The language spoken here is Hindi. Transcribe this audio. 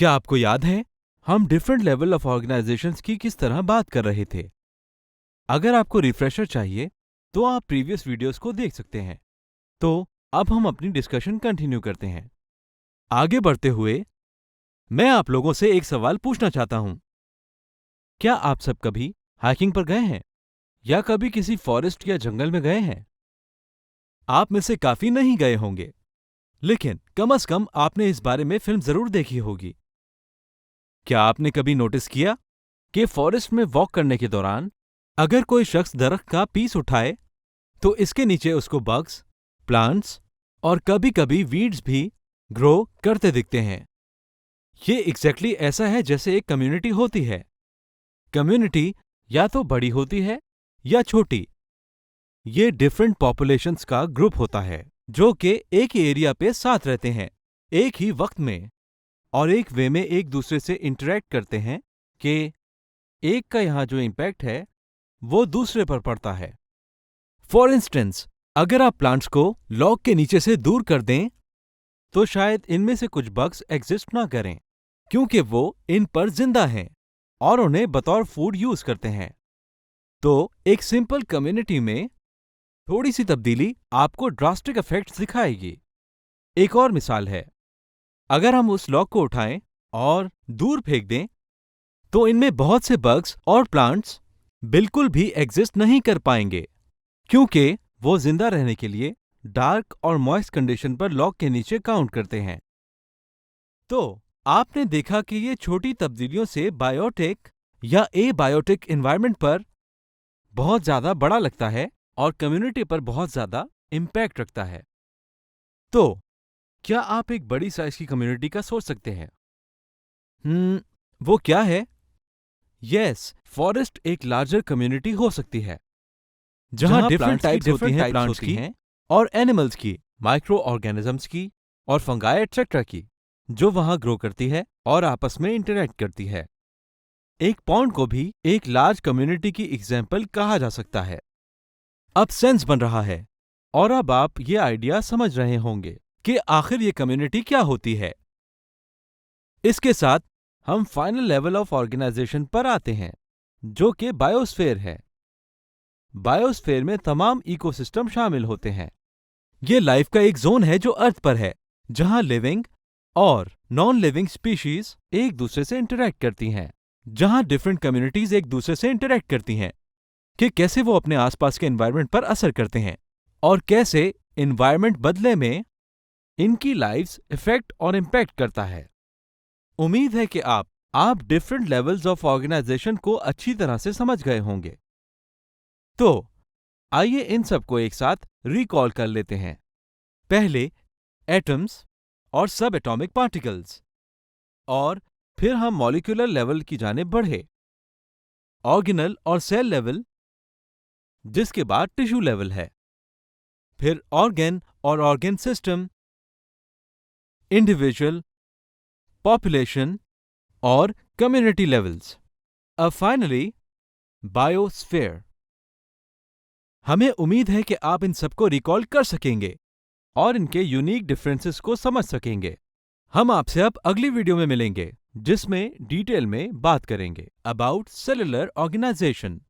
क्या आपको याद है हम डिफरेंट लेवल ऑफ ऑर्गेनाइजेशंस की किस तरह बात कर रहे थे? अगर आपको रिफ्रेशर चाहिए तो आप प्रीवियस वीडियोस को देख सकते हैं। तो अब हम अपनी डिस्कशन कंटिन्यू करते हैं। आगे बढ़ते हुए मैं आप लोगों से एक सवाल पूछना चाहता हूं। क्या आप सब कभी हाइकिंग पर गए हैं या कभी किसी फॉरेस्ट या जंगल में गए हैं? आप में से काफी नहीं गए होंगे, लेकिन कम से कम आपने इस बारे में फिल्म जरूर देखी होगी। क्या आपने कभी नोटिस किया कि फॉरेस्ट में वॉक करने के दौरान अगर कोई शख्स दरख्त का पीस उठाए तो इसके नीचे उसको बग्स, प्लांट्स और कभी-कभी वीड्स भी ग्रो करते दिखते हैं। ये एग्जैक्टली ऐसा है जैसे एक कम्युनिटी होती है। कम्युनिटी या तो बड़ी होती है या छोटी। ये डिफरेंट पॉपुलेशंस का ग्रुप होता है जो कि एक ही एरिया पे साथ रहते हैं, एक ही वक्त में और एक वे में एक दूसरे से इंटरेक्ट करते हैं कि एक का यहाँ जो इम्पैक्ट है वो दूसरे पर पड़ता है। फॉर इंस्टेंस, अगर आप प्लांट्स को लॉग के नीचे से दूर कर दें तो शायद इनमें से कुछ बग्स एग्जिस्ट ना करें क्योंकि वो इन पर जिंदा हैं और उन्हें बतौर फूड यूज करते हैं। तो एक सिंपल कम्युनिटी में थोड़ी सी तब्दीली आपको ड्रास्टिक इफेक्ट्स दिखाएगी। एक और मिसाल है, अगर हम उस लॉग को उठाएं और दूर फेंक दें तो इनमें बहुत से बग्स और प्लांट्स बिल्कुल भी एग्जिस्ट नहीं कर पाएंगे क्योंकि वो जिंदा रहने के लिए डार्क और मॉइस्ट कंडीशन पर लॉग के नीचे काउंट करते हैं। तो आपने देखा कि ये छोटी तब्दीलियों से बायोटिक या एबायोटिक एनवायरनमेंट पर बहुत ज्यादा बड़ा लगता है और कम्युनिटी पर बहुत ज्यादा इम्पैक्ट रखता है। तो क्या आप एक बड़ी साइज की कम्युनिटी का सोच सकते हैं? वो क्या है? यस, फॉरेस्ट एक लार्जर कम्युनिटी हो सकती है जहां डिफरेंट टाइप्स होती हैं प्लांट्स की और एनिमल्स की, माइक्रो ऑर्गेनिजम्स की और फंगाई एटसेट्रा की, जो वहां ग्रो करती है और आपस में इंटरेक्ट करती है। एक पॉन्ड को भी एक लार्ज कम्युनिटी की एग्जाम्पल कहा जा सकता है। अब सेंस बन रहा है और अब आप ये आइडिया समझ रहे होंगे कि आखिर ये कम्युनिटी क्या होती है। इसके साथ हम फाइनल लेवल ऑफ ऑर्गेनाइजेशन पर आते हैं जो कि बायोस्फीयर है। बायोस्फीयर में तमाम इकोसिस्टम शामिल होते हैं। ये लाइफ का एक जोन है जो अर्थ पर है जहां लिविंग और नॉन लिविंग स्पीशीज एक दूसरे से इंटरेक्ट करती हैं, जहां डिफरेंट कम्युनिटीज एक दूसरे से इंटरेक्ट करती हैं कि कैसे वो अपने आसपास के एनवायरनमेंट पर असर करते हैं और कैसे एनवायरनमेंट बदले में इनकी लाइव्स इफेक्ट और इम्पैक्ट करता है। उम्मीद है कि आप डिफरेंट लेवल्स ऑफ ऑर्गेनाइजेशन को अच्छी तरह से समझ गए होंगे। तो आइए इन सबको एक साथ रिकॉल कर लेते हैं। पहले एटम्स और सब एटॉमिक पार्टिकल्स, और फिर हम मॉलिक्यूलर लेवल की जानिब बढ़े, ऑर्गेनल और सेल लेवल, जिसके बाद टिश्यू लेवल है, फिर ऑर्गेन और ऑर्गेन सिस्टम, इंडिविजुअल, पॉपुलेशन और कम्युनिटी लेवल्स, अब फाइनली बायोस्फीयर। हमें उम्मीद है कि आप इन सबको रिकॉल कर सकेंगे और इनके यूनिक डिफरेंसेस को समझ सकेंगे। हम आपसे अब अगली वीडियो में मिलेंगे जिसमें डिटेल में बात करेंगे अबाउट सेलुलर ऑर्गेनाइजेशन।